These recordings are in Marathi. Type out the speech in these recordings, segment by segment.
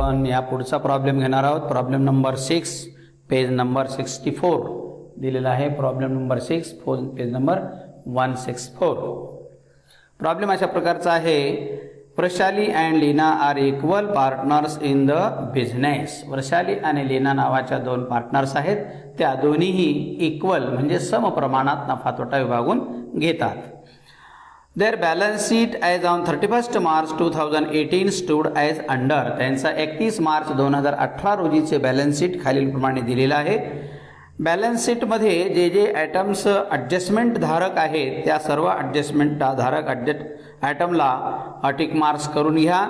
आपण या पुढचा प्रॉब्लेम घेणार आहोत. प्रॉब्लेम नंबर 6 पेज नंबर 64 दिलेला आहे. Problem number 6 page number 164. Problem अशा प्रकारचा आहे. Vrushali and Leena are equal partners in the business. Vrushali आणि लीना नावाच्या दोन पार्टनर्स आहेत. त्या दोन्हीही इक्वल म्हणजे समप्रमाणात नफा तोटा विभागून घेतात. Their balance sheet as on 31st March 2018 stood as under. त्यांचा 31 मार्च 2018 रोजीचे बॅलन्स शीट खालीलप्रमाणे दिलेला आहे. बॅलन्स शीटमध्ये जे जे आयटम्स ॲडजस्टमेंट धारक आहेत त्या सर्व ॲडजस्टमेंट धारक आयटमला टिक मार्क्स करून घ्या.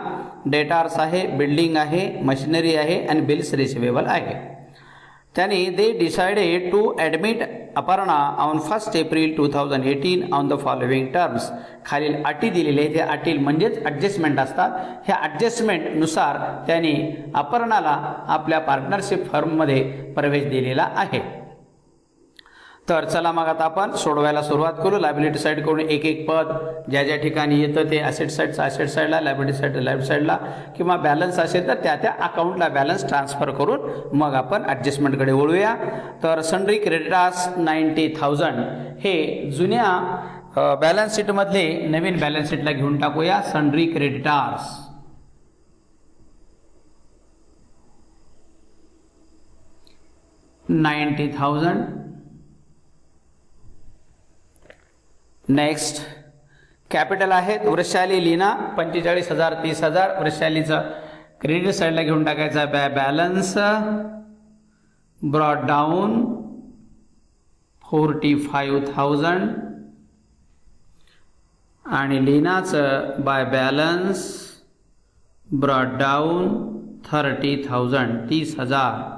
डेटार्स आहे, बिल्डिंग आहे, मशिनरी आहे आणि बिल्स रिसिवेबल आहे. त्यांनी they decided to admit Aparna on 1 April 2018 on the following terms. खालील अटी दिलेले आहेत. ह्या अटी म्हणजेच ॲडजस्टमेंट असतात. ह्या ॲडजस्टमेंटनुसार त्यांनी अपर्णाला आपल्या पार्टनरशिप फर्ममध्ये प्रवेश दिलेला आहे. तर चला मग आता आपण सोडवायला सुरुवात करू. लायबिलिटी साईडकडून एक एक पद ज्या ज्या ठिकाणी येतं ते ॲसेट साईडला, लायबिलिटी साईड लेफ्ट साईडला किंवा बॅलन्स असेल तर त्या अकाउंटला बॅलन्स ट्रान्सफर करून मग आपण ॲडजस्टमेंटकडे वळूया. तर सन्ड्री क्रेडिटार्स 90,000 हे जुन्या बॅलन्स शीटमधले नवीन बॅलन्स शीटला घेऊन टाकूया. सन्ड्री क्रेडिटार्स 90,000. नेक्स्ट कॅपिटल आहेत. वृषाली लीना 45,000 30,000. वृषालीचं क्रेडिट साईडला घेऊन टाकायचा बॅलन्स ब्रॉड डाऊन 45,000 आणि लीनाचं बाय बॅलन्स ब्रॉड डाऊन 30,000 30,000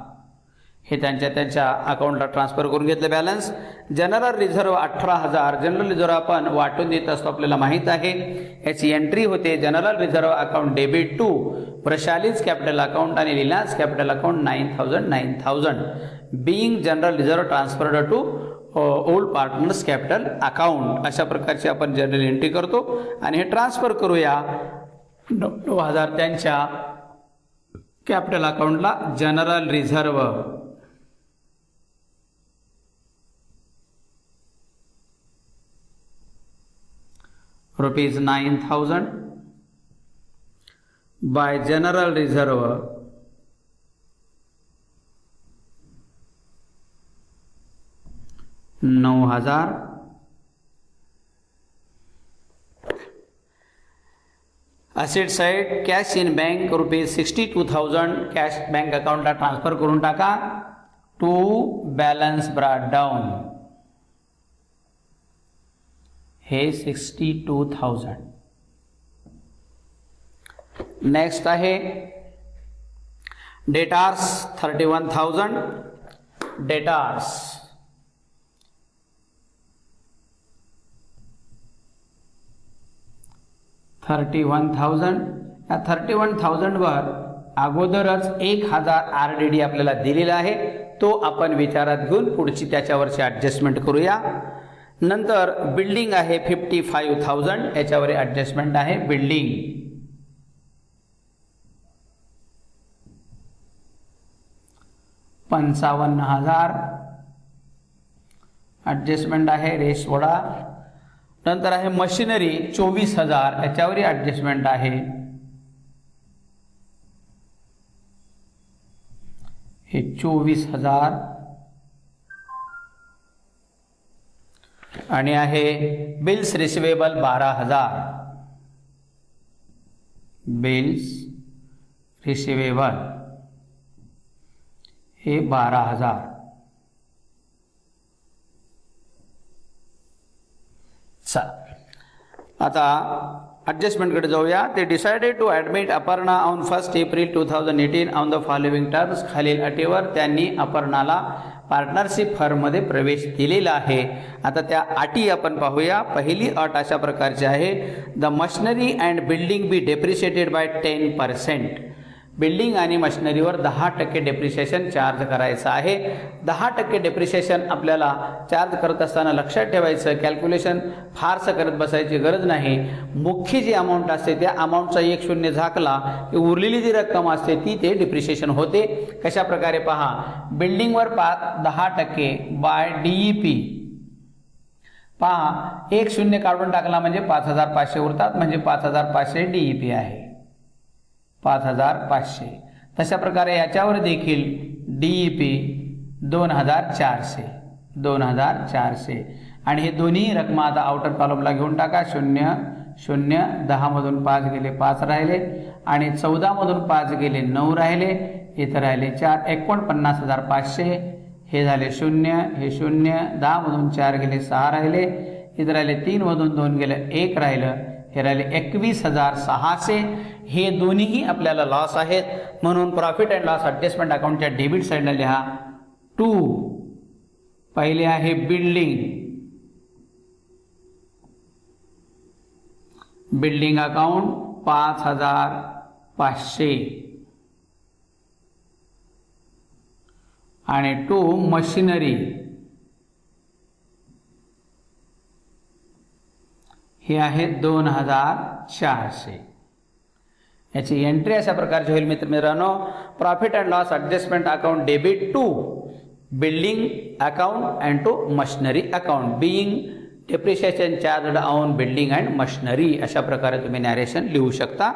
हे त्यांच्या अकाउंटला ट्रान्सफर करून घेतले balance. General reserve 18,000. General reserve आपण वाटून देत असतो, आपल्याला माहीत आहे. याची एंट्री होते general reserve account debit to Vrushali's capital account आणि Leena's capital account 9,000 being general reserve transferred to old partners capital account. अशा प्रकारची आपण जनरल एंट्री करतो आणि हे ट्रान्सफर करूया 9,000 त्यांच्या कॅपिटल अकाउंटला. General reserve ₹9,000 bye general reserve ₹9,000. Asset side cash in bank ₹62,000 cash bank अकाउंटला ट्रान्सफर करून टाका. टू बॅलन्स ब्रॉड डाऊन हे 62,000. नेक्स्ट आहे डेटार्स 31,000. डेटार्स या 31,000 वर अगोदरच 1,000 RDD आपल्याला दिलेला आहे. तो आपण विचारात घेऊन पुढची त्याच्यावरची ॲडजस्टमेंट करूया. नंतर बिल्डिंग आहे 55,000. याच्यावर ॲडजस्टमेंट आहे. बिल्डिंग 55,000 ॲडजस्टमेंट आहे. रेसवडा. नंतर आहे मशिनरी 24,000. याच्यावरही ॲडजस्टमेंट आहे. हे 24,000 आणि आहे बिल्स रिसिवेबल 12,000. बिल्स रिसिवेबल हे 12,000. आता ॲडजस्टमेंटकडे जाऊया. ते decided to admit Aparna on 1 April 2018 on the following terms. खालील अटीवर त्यांनी अपर्णाला पार्टनरशिप फर्ममध्ये प्रवेश दिलेला आहे. आता त्या अटी आपण पाहूया. पहिली अट अशा प्रकारची आहे. The machinery and building be depreciated by 10%. Building आणि मशिनरीवर 10% डेप्रिसिएशन चार्ज करायचं आहे. 10% डेप्रिसिएशन आपल्याला चार्ज करत असताना लक्षात ठेवायचं, कॅल्क्युलेशन फारसं करत बसायची गरज नाही. मुख्य जी अमाऊंट असते त्या अमाऊंटचा एक शून्य झाकला की उरलेली जी रक्कम असते ती ते डिप्रिसिएशन होते. कशा प्रकारे पहा, बिल्डिंगवर 10% बाय DEP. पहा, एक शून्य काढून टाकला म्हणजे 5500 उरतात, म्हणजे 5500 DEP आहे, 5500. तशा प्रकारे याच्यावर देखील DEP 2400 आणि हे दोन्ही रकमा आता आउटर कॉलमला घेऊन टाका. 0 0 10 मधून 5 गेले 5 राहिले आणि 14 मधून 5 गेले 9 राहिले, इथं राहिले 4, 49,500. हे झाले 0, हे 0, 10 मधून 4 गेले 6 राहिले, इथं राहिले 3 मधून 2 गेले 1 राहिलं, हे राहिले 21,600. हे दोन्हीही आपल्याला लॉस आहेत, म्हणून प्रॉफिट अँड लॉस ॲडजस्टमेंट अकाउंटच्या डेबिट साईडला लिहा 2. पहिले आहे बिल्डिंग अकाउंट 5500 आणि 2 मशिनरी, हे आहे 2400. याची एंट्री अशा प्रकारची होईल मित्रांनो. Profit and loss adjustment account debit to building account and to machinery account being depreciation charged on building and machinery. अशा प्रकारे तुम्ही नॅरेशन लिहू शकता.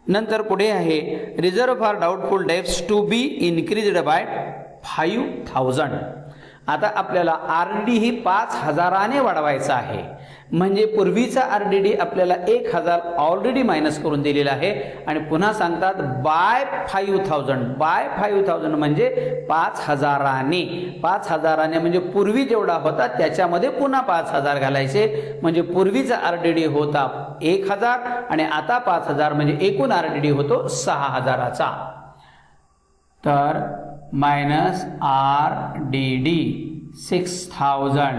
नंतर पुढे आहे reserve for doubtful debts to be increased by 5000. आता आपल्याला RDD ही 5000ने वाढवायचं आहे. म्हणजे पूर्वीचा RDD आपल्याला 1000 ऑलरेडी मायनस करून दिलेला आहे आणि पुन्हा सांगतात बाय 5000 म्हणजे 5000ने. 5000ने म्हणजे पूर्वी जेवढा होता त्याच्यामध्ये पुन्हा 5000 घालायचे. म्हणजे पूर्वीचा RDD होता 1000 आणि आता 5000 म्हणजे एकूण RDD होतो 6000चा. तर मायनस RDD 6000,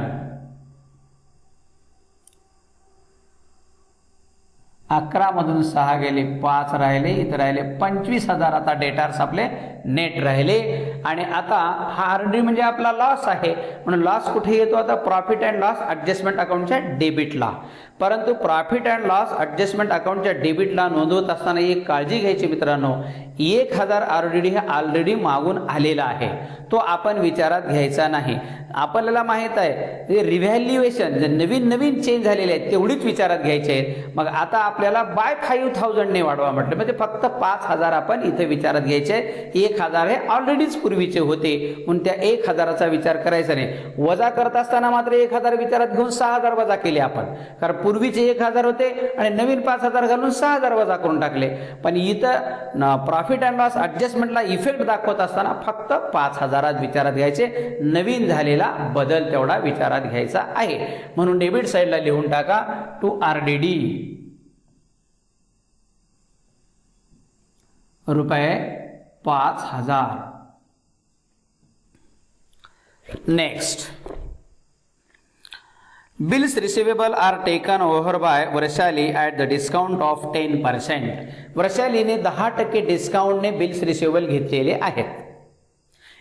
11 मधून 6 गेले 5 राहिले, इथं राहिले 25,000. आता डेटार्स आपले नेट राहिले आणि आता हा RDD म्हणजे आपला लॉस आहे, म्हणून लॉस कुठे येतो आता प्रॉफिट अँड लॉस ॲडजस्टमेंट अकाउंटच्या डेबिटला. परंतु प्रॉफिट अँड लॉस ॲडजस्टमेंट अकाउंटच्या डेबिटला नोंदवत असताना एक काळजी घ्यायची मित्रांनो, 1000 RDD हे ऑलरेडी मागून आलेला आहे, तो आपण विचारात घ्यायचा नाही. आपल्याला माहीत आहे रिव्हॅल्युएशन जे नवीन चेंज झालेले आहेत तेवढीच विचारात घ्यायचे आहेत. मग आता आपल्याला बाय 5000ने वाढवा म्हटलं म्हणजे फक्त 5000 आपण इथे विचारात घ्यायचे. 1000 हे ऑलरेडीच पूर्वीचे होते म्हणून त्या 1000चा विचार करायचा नाही. वजा करत असताना मात्र 1000 विचारात घेऊन 6000 वजा केले आपण, कारण पूर्वीचे 1000 होते आणि नवीन 5000 घालून 6000 वजा करून टाकले. पण इथं प्रॉफिट अँड लॉस ॲडजस्टमेंटला इफेक्ट दाखवत असताना फक्त 5000 विचारात घ्यायचे, नवीन झालेला बदल तेवढा विचारात घ्यायचा आहे. म्हणून डेबिट साईडला लिहून टाका टू RDD रुपये 5000. Next, bills receivable are taken over by Vaishali at the discount of 10%. वैशालीने 10% डिस्काउंटने बिल्स रिसिवेबल घेतलेले आहेत.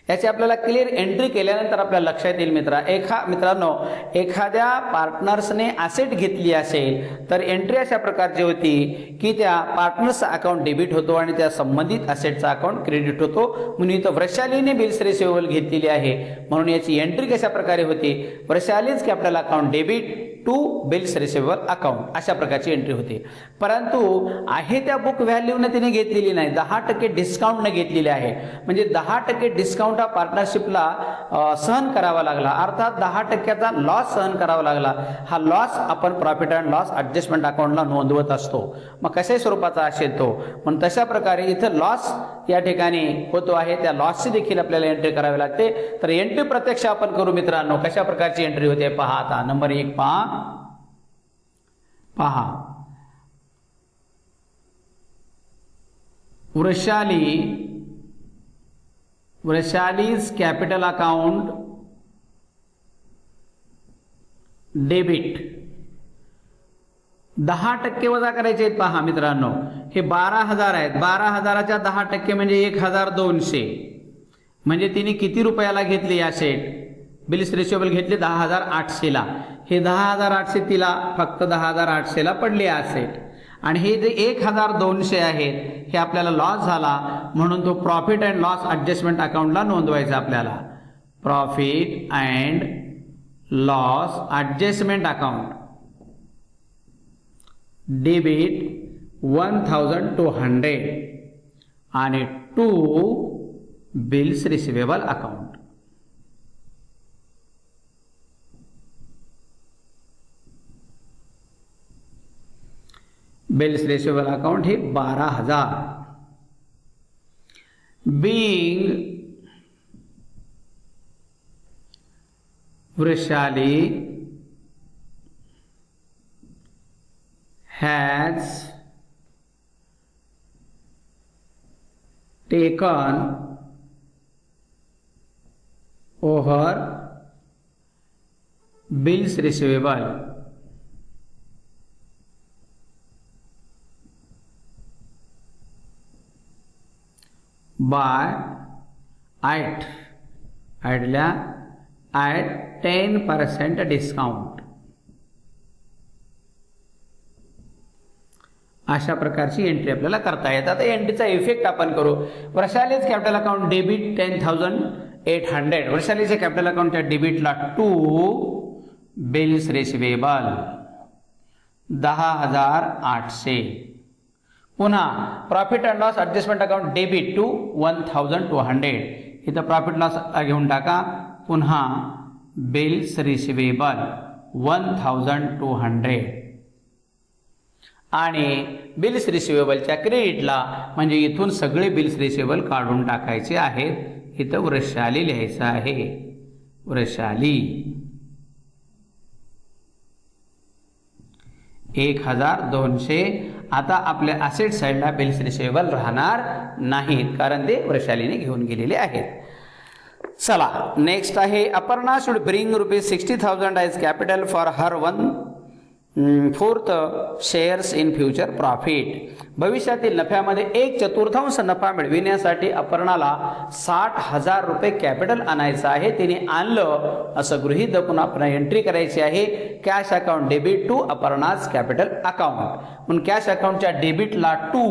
याची आपल्याला क्लिअर एंट्री केल्यानंतर आपल्याला लक्षात येईल मित्रांनो, एखाद्या पार्टनर्सने ॲसेट घेतली असेल तर एंट्री अशा प्रकारची होती की त्या पार्टनर्सचा अकाउंट डेबिट होतो आणि त्या संबंधित ॲसेटचा अकाउंट क्रेडिट होतो. म्हणून इथं वैशालीने बिल्स रिसिवेबल घेतलेली आहे म्हणून याची एंट्री कशा प्रकारे होती, Vaishali's capital account debit to bills receivable account अशा प्रकारची एंट्री होती. परंतु आहे त्या बुक व्हॅल्यूने तिने घेतलेली नाही, 10% डिस्काउंटने घेतलेली आहे. म्हणजे 10% डिस्काउंट हा पार्टनरशिपला सहन करावा लागला, अर्थात 10%चा लॉस सहन करावा लागला. हा लॉस आपण प्रॉफिट अँड लॉस ॲडजस्टमेंट अकाउंटला नोंदवत असतो. मग कशा स्वरूपाचा असेल तो, पण तशा प्रकारे इथं लॉस या ठिकाणी होतो आहे, त्या लॉसची देखील आपल्याला एंट्री करावी लागते. तर एंट्री प्रत्यक्ष आपण करू मित्रांनो. कशा प्रकारची एंट्री होते पहा. आता नंबर 1 पहा, वैशालीज कॅपिटल अकाउंट डेबिट 10% वजा करायचे आहेत. पहा मित्रांनो, हे 12,000 आहेत. 12,000च्या 10% म्हणजे 1,200. म्हणजे तिने किती रुपयाला घेतली या सेट? बिल्स रिसिवेबल घेतले 10,800ला. हे 10,800 तिला फक्त 10,800ला पडले असेट. आणि हे जे 1,200 आहेत हे आपल्याला लॉस झाला, म्हणून तो प्रॉफिट अँड लॉस ॲडजस्टमेंट अकाउंटला नोंदवायचा आपल्याला. Profit and loss adjustment account, debit 1,200 आणि to bills receivable account. Bills receivable account हे 12,000. Being Vrushali has taken over bills receivable by at 10% discount. अशा प्रकारची एंट्री आपल्याला करता येतात. आता एंट्रीचा इफेक्ट आपण करू. Vrushali's capital account debit 10,800. वृषालीच्या कॅपिटल अकाउंटच्या डेबिटला टू बिल्स रिसिवेबल 10,800. पुन्हा profit and loss adjustment account debit to 1,200. इथं प्रॉफिट लॉस घेऊन टाका. पुन्हा बिल्स रिसिवेबल 1,200 आणि बिल्स रिसिवेबलच्या क्रेडिटला, म्हणजे इथून सगळे बिल्स रिसिवेबल काढून टाकायचे आहेत. इथं वृषाली लिहायचं आहे. वृषाली 1,200. आता आपल्या असेट साईडला बिल्स रिसिवेबल राहणार नाहीत, कारण ते वृषालीने घेऊन गेलेले आहेत. चला नेक्स्ट आहे, Aparna should bring ₹60,000 as capital for her 1/4 shares in future profit. भविष्यातील नफ्यामध्ये 1/4 नफा मिळविण्यासाठी अपर्णाला ₹60,000 कॅपिटल आणायचं आहे. तिने आणलं असं गृहीत धरून आपण एंट्री करायची आहे. Cash account debit to Aparna's capital account. म्हणून कॅश अकाउंटच्या डेबिटला टू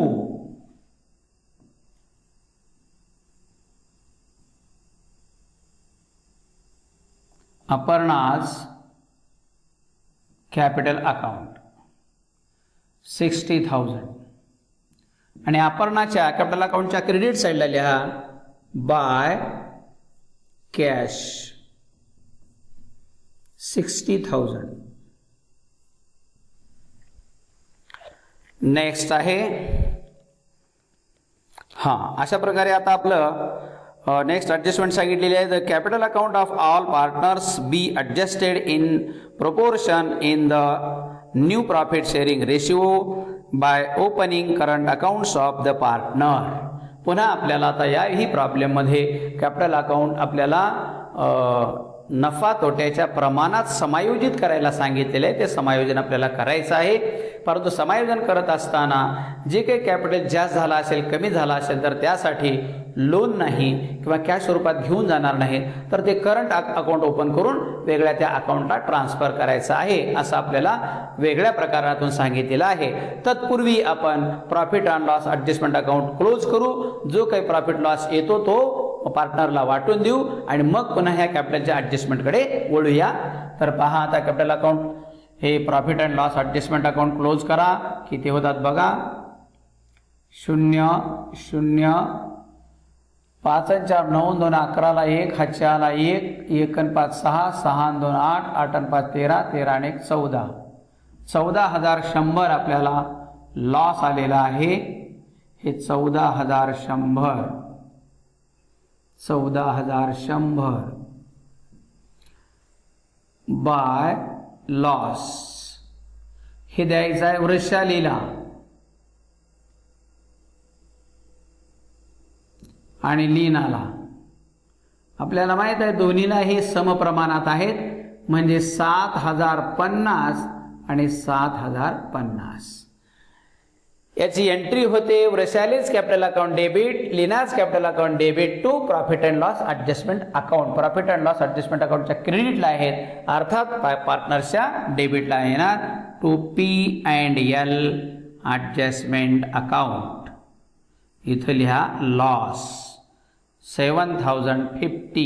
अपर्णाज कॅपिटल अकाउंट 60,000 आणि अपर्णाच्या कॅपिटल अकाउंटच्या क्रेडिट साईडला लिहा बाय कॅश 60,000. नेक्स्ट आहे, अशा प्रकारे आता आपलं नेक्स्ट ॲडजस्टमेंट सांगितलेली आहे. The capital account of all partners be adjusted in proportion in the new profit sharing ratio by opening current accounts of the partner. पुन्हा आपल्याला आता याही प्रॉब्लेममध्ये कॅपिटल अकाउंट आपल्याला नफा तोट्याच्या प्रमाणात समायोजित करायला सांगितलेलं आहे. ते समायोजन आपल्याला करायचं आहे. परंतु समायोजन करत असताना जे काही कॅपिटल जास्त झाला असेल, कमी झाला असेल, तर त्यासाठी लोन नाही किंवा कॅश स्वरूपात घेऊन जाणार नाही, तर ते करंट अकाउंट ओपन करून वेगळ्या त्या अकाउंटला ट्रान्सफर करायचं आहे, असं आपल्याला वेगळ्या प्रकारातून सांगितलेलं आहे. तत्पूर्वी आपण profit and loss adjustment account close करू. जो काही प्रॉफिट लॉस येतो तो पार्टनरला वाटून देऊ आणि मग पुन्हा ह्या कॅपिटलच्या ॲडजस्टमेंटकडे वळूया. तर पहा, आता कॅपिटल अकाउंट हे profit and loss adjustment account close करा. किती होतात बघा, 0 0 5 आणि 4 9 2 11 1 हातच्याला 1 1 आणि 5 6 6 आणि 2 8 8 आणि 5 13 13 आणि 1 14 14,100 आपल्याला लॉस आलेला आहे. हे 14,100 बाय लॉस हे द्यायचं आहे वृषालीला आणि लीनाला. आपल्याला माहित आहे दोन्हीला हे समप्रमाणात आहेत, म्हणजे 7,050 आणि 7,050. याची एंट्री होते Vrushali's capital account debit, Leena's capital account debit to profit and loss adjustment account. Profit and loss adjustment अकाउंटच्या क्रेडिटला आहेत, अर्थात पार्टनर्सच्या डेबिटला येणार टू P&L ॲडजस्टमेंट अकाउंट. इथं लिहा loss 7,050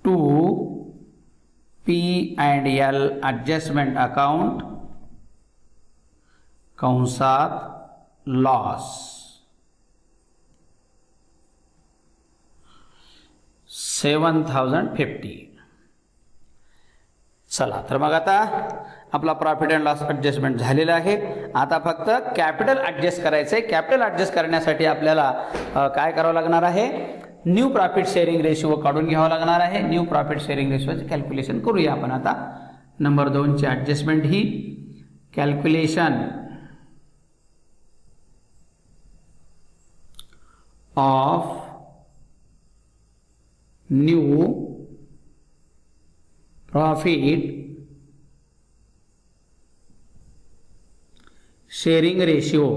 to P&L adjustment account कंसात लॉस 7,050. चला तर मग आता आपला प्रॉफिट अँड लॉस ॲडजस्टमेंट झालेला आहे. आता फक्त कॅपिटल ॲडजस्ट करायचं आहे. कॅपिटल ॲडजस्ट करण्यासाठी आपल्याला काय करावं लागणार आहे, न्यू प्रॉफिट शेअरिंग रेशिओ काढून घ्यावं लागणार आहे. न्यू प्रॉफिट शेअरिंग रेशिओचे कॅल्क्युलेशन करूया आपण. आता नंबर 2 ची ॲडजस्टमेंट ही calculation of new profit sharing ratio.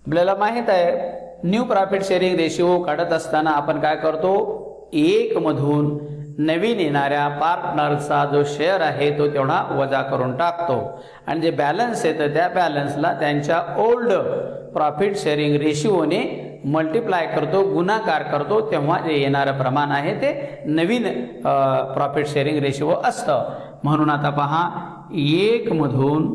आपल्याला माहित आहे न्यू प्रॉफिट शेअरिंग रेशिओ काढत असताना आपण काय करतो, 1 मधून नवीन येणाऱ्या पार्टनरचा जो शेअर आहे तो तेवढा वजा करून टाकतो आणि जे बॅलन्स येतं त्या बॅलन्सला त्यांच्या ओल्ड प्रॉफिट शेअरिंग रेशिओने मल्टिप्लाय करतो, गुणाकार करतो, तेव्हा जे येणारं प्रमाण आहे ते नवीन प्रॉफिट शेअरिंग रेशिओ असतं. म्हणून आता पहा 1 मधून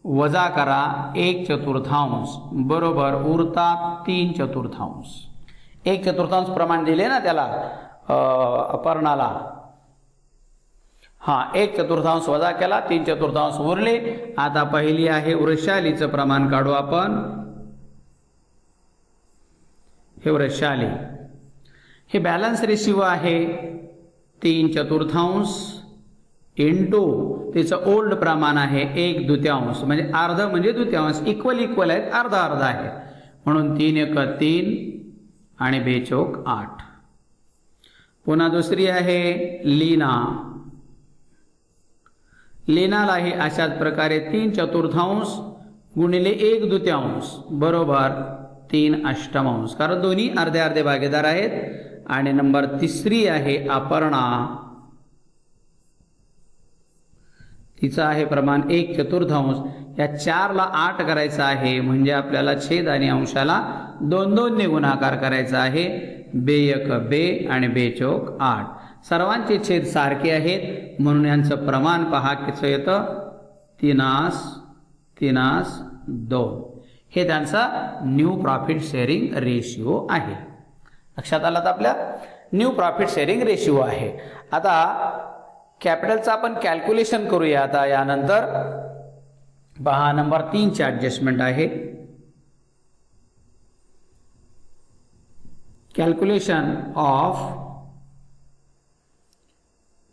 वजा करा 1/4 बरोबर उरतात 3/4. 1/4 प्रमाण दिले ना त्याला अपर्णाला. हां 1/4 वजा केला 3/4 उरले. आता पहिली आहे वृषालीचं प्रमाण काढू आपण. हे वृषाली, हे बॅलन्स रेशिओ आहे 3/4 इंटू तिचं ओल्ड प्रमाण आहे 1/2 म्हणजे अर्ध म्हणजे द्वितीयांश. इक्वल आहेत, अर्धा अर्धा आहे म्हणून 3 × 1 = 3 आणि 2 × 8. पुन्हा दुसरी आहे लीना. लीनालाही अशाच प्रकारे 3/4 गुणिले 1/2 बरोबर 3/8 कारण दोन्ही अर्धे अर्धे भागीदार आहेत. आणि नंबर 3 आहे अपर्णा. तिचं आहे प्रमाण 1/4. या 4ला 8 करायचं आहे म्हणजे आपल्याला छेद आणि अंशाला 2 ने गुणाकार करायचा आहे. 2 × 1 = 2 आणि 2 × 8. सर्वांचे छेद सारखे आहेत म्हणून यांचं प्रमाण पहा किती येतं 3:2. हे त्यांचा न्यू प्रॉफिट शेअरिंग रेशिओ आहे. लक्षात आलं तर आपल्या न्यू प्रॉफिट शेअरिंग रेशिओ आहे. आता कॅपिटलचं आपण कॅल्क्युलेशन करूया. आता यानंतर पहा नंबर 3 ची ॲडजस्टमेंट आहे calculation of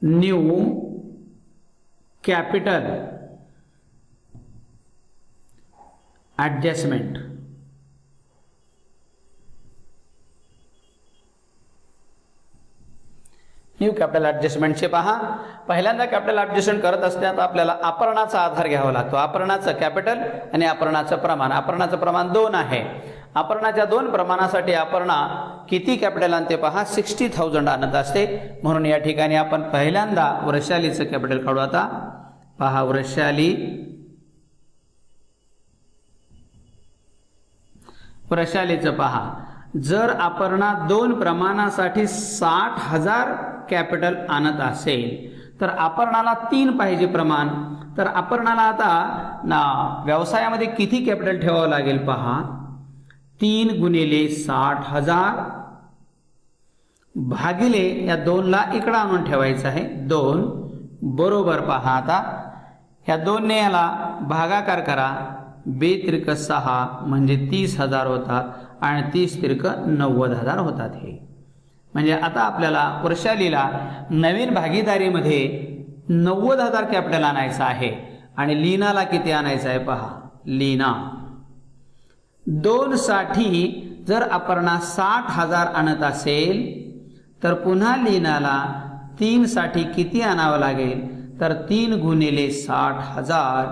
new capital adjustment. New capital ॲडजस्टमेंटचे पहा. पहिल्यांदा कॅपिटल ॲडजस्टमेंट करत असताना आपल्याला अपर्णाचा आधार घ्यावा लागतो. अपर्णाचं कॅपिटल आणि अपर्णाचं प्रमाण. अपर्णाचं प्रमाण 2 आहे. अपर्णाच्या 2 प्रमाणासाठी अपर्णा किती कॅपिटल आणते पहा 60,000 आणत असते. म्हणून या ठिकाणी आपण पहिल्यांदा वृषालीचं कॅपिटल काढू. आता पहा वृषालीचं पहा. जर अपर्णा 2 प्रमाणासाठी 60,000 कॅपिटल आणत असेल तर अपर्णाला 3 पाहिजे प्रमाण. तर अपर्णाला आता व्यवसायामध्ये किती कॅपिटल ठेवावं लागेल पहा 3 × 60,000 भागिले या 2ला इकडं आणून ठेवायचं आहे 2 बरोबर. पहा आता ह्या 2 ने याला भागाकार करा 2 × 6 म्हणजे 30,000 होतात आणि 30 × 90,000 होतात. हे म्हणजे आता आपल्याला वृषालीला नवीन भागीदारीमध्ये 90,000 कॅपिटल आणायचं आहे. आणि लीनाला किती आणायचं आहे पहा. लीना 2 साठी जर अपर्णा 60,000 आणत असेल तर पुन्हा लीनाला 3 साठी किती आणावं लागेल, तर 3 गुणिले 60,000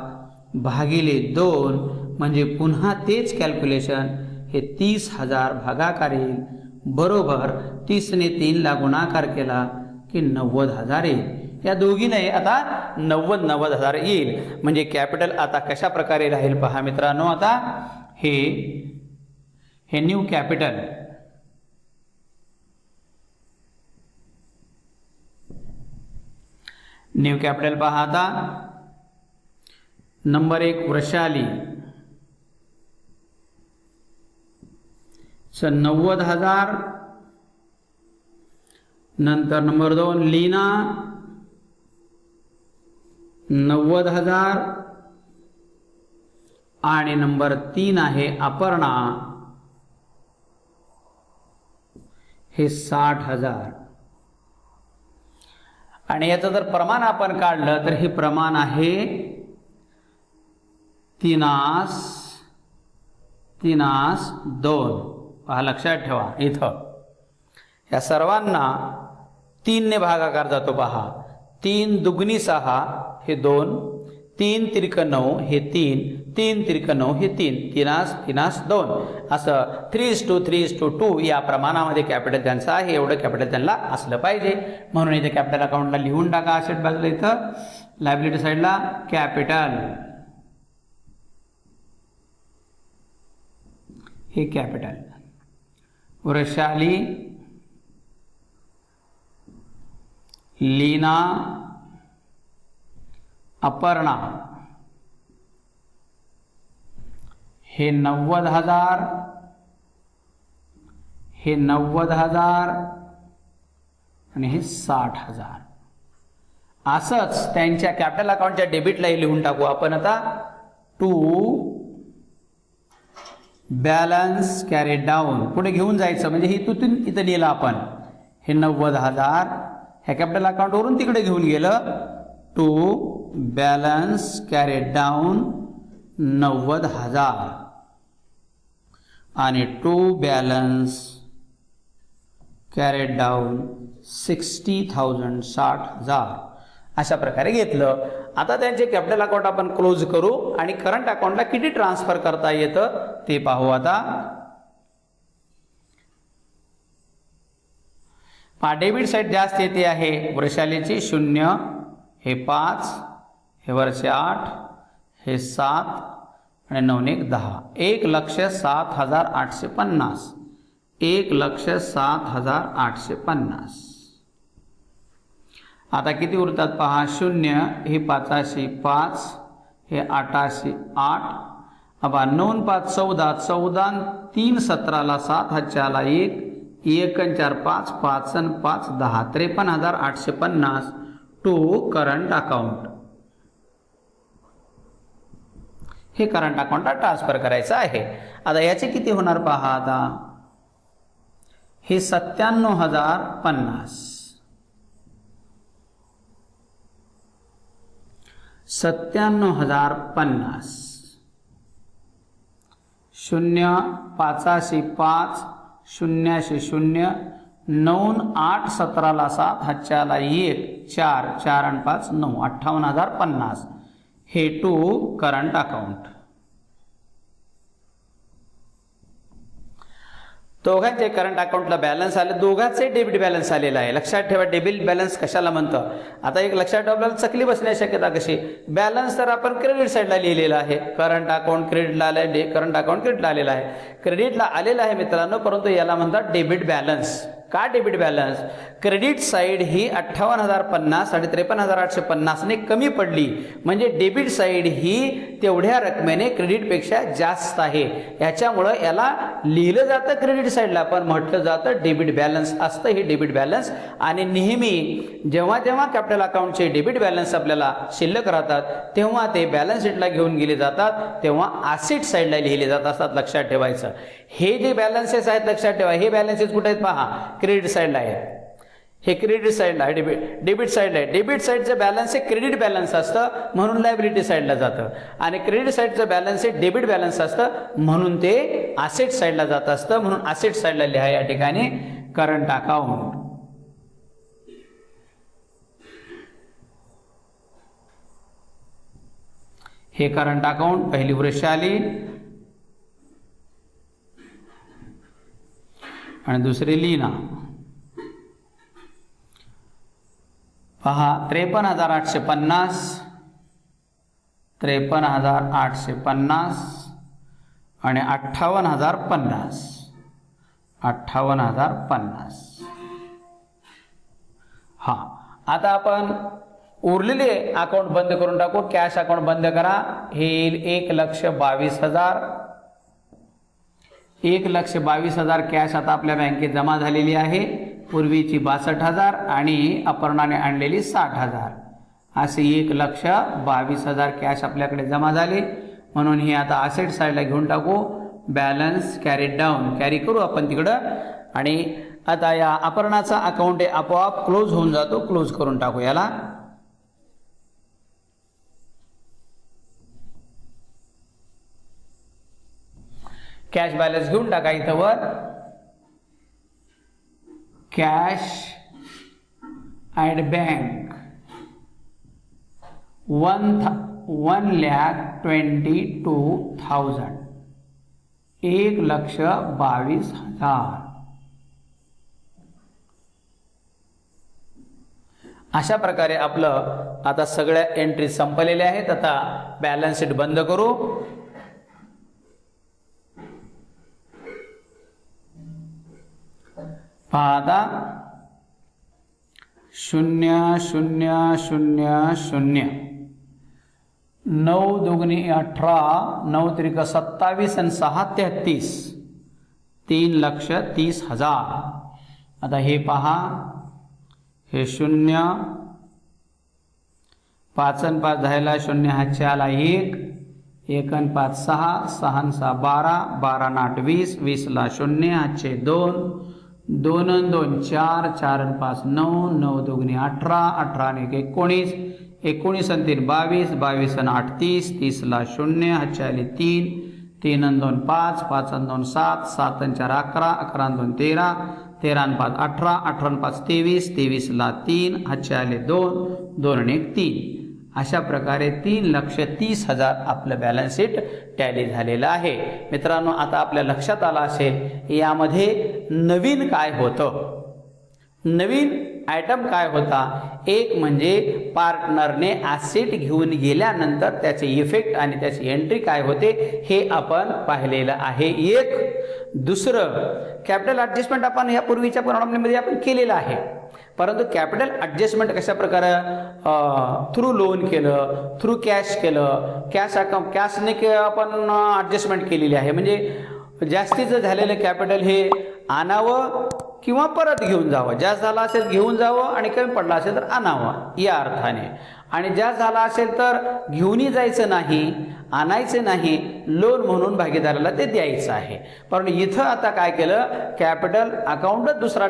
भागिले 2 म्हणजे पुन्हा तेच कॅल्क्युलेशन, हे 30,000 भागाकार येईल, बरोबर 30 ने 3 ला गुणाकार केला की 90,000 येईल. या दोघींनाही आता 90,000 येईल. म्हणजे कॅपिटल आता कशा प्रकारे राहील पहा मित्रांनो. आता हे न्यू कॅपिटल, न्यू कॅपिटल पहा. आता नंबर 1 वृषाली 90,000. नंतर नंबर 2 लीना 90,000 आणि नंबर 3 आहे अपर्णा, हे 60,000. आणि याचं जर प्रमाण आपण काढलं तर हे प्रमाण आहे 3:2. पहा लक्षात ठेवा, इथं या सर्वांना 3 ने भागाकार जातो पहा. 3 दुगणी 6 हे 2, 3 तिरक 9 हे 3, 3 तिरक 9 हे 3, 3:2 असं 3:2 या प्रमाणामध्ये कॅपिटल त्यांचं आहे. एवढं कॅपिटल त्यांना असलं पाहिजे. म्हणून इथे कॅपिटल अकाउंटला लिहून टाका. असेट बाजूला इथं लायबिलिटी साईडला कॅपिटल, हे कॅपिटल. वृषाली, लीना, अपर्णा हे 90,000, हे 90,000 आणि हे 60,000. असंच त्यांच्या कॅपिटल अकाउंटच्या डेबिटलाही लिहून टाकू आपण आता. टू बॅलन्स कॅरेड डाऊन, पुढे घेऊन जायचं म्हणजे ही तुतून इथं लिहिलं आपण. हे 90,000 ह्या कॅपिटल अकाउंटवरून तिकडे घेऊन गेलं. टू बॅलन्स कॅरेड डाऊन 90,000 आणि टू बॅलन्स कॅरेड डाऊन 60,000 60,000 अशा प्रकारे घेतलं. आता त्यांचे कॅपिटल अकाउंट आपण क्लोज करू आणि करंट अकाउंटला किती ट्रान्सफर करता येतं ते पाहू. आता डेबिट साईड जास्त येते आहे वृषालीची 0, हे 5, हे वरचे 8, हे 7 आणि 9 ने 10. 1,07,850. 1,07,850. आता किती उरतात पहा. 0 हे 5 5, हे 8 8. अब 9 5 14, 14 3 17 7 4 1, 1 4 5 5 5 10, 53,850 टू करंट अकाउंट. हे करंट अकाउंटला ट्रान्सफर करायचं आहे. आता याचे किती होणार पहा. आता हे 97,050, 97,050. 0 5 5, 0 0, 9 8 17 7 4 1 4 4 आणि 5 9, 58,050 हे टू करंट अकाउंट. दोघांचे करंट अकाउंटला बॅलन्स आले, दोघांचे डेबिट बॅलन्स आलेला आहे. लक्षात ठेवा डेबिट बॅलन्स कशाला म्हणतं. आता एक लक्षात ठेवा, आपल्याला चकली बसण्याची शक्यता कशी. बॅलन्स तर आपण क्रेडिट साईडला लिहिलेला आहे. करंट अकाउंट क्रेडिटला आलं आहे, करंट अकाउंट क्रेडिटला आलेला आहे, क्रेडिटला आलेला आहे मित्रांनो. परंतु याला म्हणतात डेबिट बॅलन्स. का डेबिट बॅलन्स. क्रेडिट साईड ही 58,050 आणि 53,850 ने कमी पडली, म्हणजे डेबिट साईड ही तेवढ्या रकमेने क्रेडिटपेक्षा जास्त आहे. याच्यामुळं याला लिहिलं जातं क्रेडिट साईडला, पण म्हटलं जातं डेबिट बॅलन्स असतं. हे डेबिट बॅलन्स. आणि नेहमी जेव्हा जेव्हा कॅपिटल अकाउंटचे डेबिट बॅलन्स आपल्याला शिल्लक राहतात तेव्हा ते बॅलन्स शीटला घेऊन गेले जातात, तेव्हा असेट साईडला लिहिले जात असतात. लक्षात ठेवायचं. हे जे बॅलन्सेस आहेत लक्षात ठेवा, हे बॅलन्सेस कुठे आहेत पहा. क्रेडिट साईडला आहे. हे क्रेडिट साईडला आहे, डेबिट साईडला आहे. डेबिट साईडचं बॅलन्स हे क्रेडिट बॅलन्स असतं म्हणून लायबिलिटी साईडला जातं, आणि क्रेडिट साईडचं बॅलन्स हे डेबिट बॅलन्स असतं म्हणून ते असेट साईडला जात असतं. म्हणून असेट साईडला लिहा या ठिकाणी करंट अकाउंट. हे करंट अकाउंट, पहिली वृष आली आणि दुसरी लीना. पहा 53,850, 53,850 आणि 58,050, 58,050. हा, आता आपण उरलेले अकाउंट बंद करून टाकू. कॅश अकाउंट बंद करा. हे येईल 1,22,000. 1,22,000 कॅश आता आपल्या बँकेत जमा झालेली आहे. पूर्वीची 62,000 आणि अपर्णाने आणलेली 60,000, असे 1,22,000 कॅश आपल्याकडे जमा झाले. म्हणून हे आता असेट साईडला घेऊन टाकू. बॅलन्स कॅरीड डाऊन, कॅरी करू आपण तिकडं. आणि आता या अपर्णाचा अकाउंट आहे आपोआप क्लोज होऊन जातो. क्लोज करून टाकू याला. कॅश बॅलन्स घेऊन टाका इथं वर. Cash at bank 1,22,000, 1,22,000. अशा प्रकारे आपलं आता सगळ्या एंट्री संपलेल्या आहेत. आता बॅलन्स शीट बंद करू. पहा आता 0,0,0,0, 9 दुगणी 18, 9 त्रिक 27 आणि 6 33, 3,30,000. आता हे पहा, हे 0, 5 आणि 5 10ला 0 हातचे आला 1, 1 आणि 5 6, 6 आणि 6 12, 12 आणि 8 20, 20ला 0 हातचे 2, 2 आणि 2 4, 4 आणि 5 9, 9 दुगणी 18, 18 आणि 1 19, 19 आणि 3 22, 22 आणि 8 30, 30ला 0 हातचे आले 3, 3 आणि 2 5, 5 आणि 2 7, 7 आणि 4 11, 11 आणि 2 13, 13 आणि 5 18, 18 आणि 5 23, 23ला 3 हातचे आले 2, 2 आणि 1 3. अशा प्रकारे 3,30,000 आपलं बॅलन्स शीट टॅली झालेलं आहे. मित्रांनो, आता आपल्या लक्षात आलं असेल यामध्ये नवीन काय होतं. नवीन आयटम काय होता. एक म्हणजे पार्टनरने ॲसेट घेऊन गेल्यानंतर त्याचे इफेक्ट आणि त्याची एंट्री काय होते हे आपण पाहिलेलं आहे. एक दुसरं कॅपिटल ॲडजस्टमेंट आपण या पूर्वीच्या प्रॉब्लेममध्ये आपण केलेलं आहे. परंतु कॅपिटल ॲडजस्टमेंट कशा प्रकारे थ्रू लोन केलं, थ्रू कॅश केलं. कॅश अकाउंट कॅशने आपण ॲडजस्टमेंट केलेली आहे. म्हणजे जास्तीचं झालेलं कॅपिटल हे आणावं किंवा परत घेऊन जावं. जास्त झाला असेल घेऊन जावं आणि कमी पडला असेल तर आणावं या अर्थाने. आणि जास्त झाला असेल तर घेऊनही जायचं नाही, आणायचं नाही, लोन म्हणून भागीदाराला ते द्यायचं आहे. परंतु इथं आता काय केलं, कॅपिटल अकाउंटच दुसरा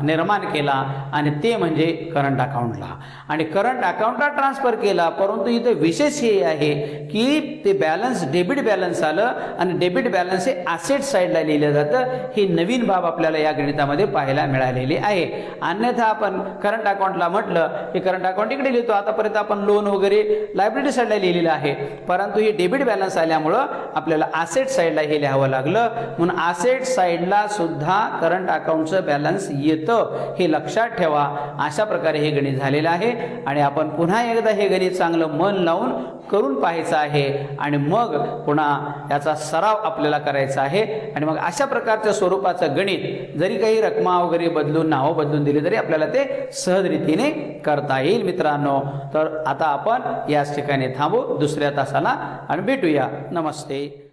निर्माण केला आणि ते म्हणजे करंट अकाउंटला. आणि करंट अकाउंटला ट्रान्सफर केला. परंतु इथं विशेष हे आहे की ते बॅलन्स डेबिट बॅलन्स आलं आणि डेबिट बॅलन्स हे ॲसेट साईडला लिहिलं जातं. ही नवीन बाब आपल्याला या गणितामध्ये पाहायला मिळालेली आहे. अन्यथा आपण करंट अकाउंटला म्हटलं की करंट अकाउंट इकडे लिहितो. आतापर्यंत आपण लोन वगैरे लायबिलिटी साईडला लिहिलेलं आहे. परंतु हे डेबिट बॅलन्स आल्यामुळं आपल्याला ॲसेट साईडला हे लिहावं लागलं. म्हणून ॲसेट साईडला सुद्धा करंट अकाउंटचं बॅलन्स येतं हे लक्षात ठेवा. अशा प्रकारे हे गणित झालेलं आहे. आणि आपण पुन्हा एकदा हे गणित चांगलं मन लावून करून पाहायचं आहे आणि मग पुन्हा याचा सराव आपल्याला करायचा आहे. आणि मग अशा प्रकारच्या स्वरूपाचं गणित जरी काही रकमा वगैरे बदलून नावं बदलून दिली तरी आपल्याला ते सहज रीतीने करता येईल. मित्रांनो, तर आता आपण याच ठिकाणी थांबू दुसऱ्या तासाला आणि भेटूया. नमस्ते.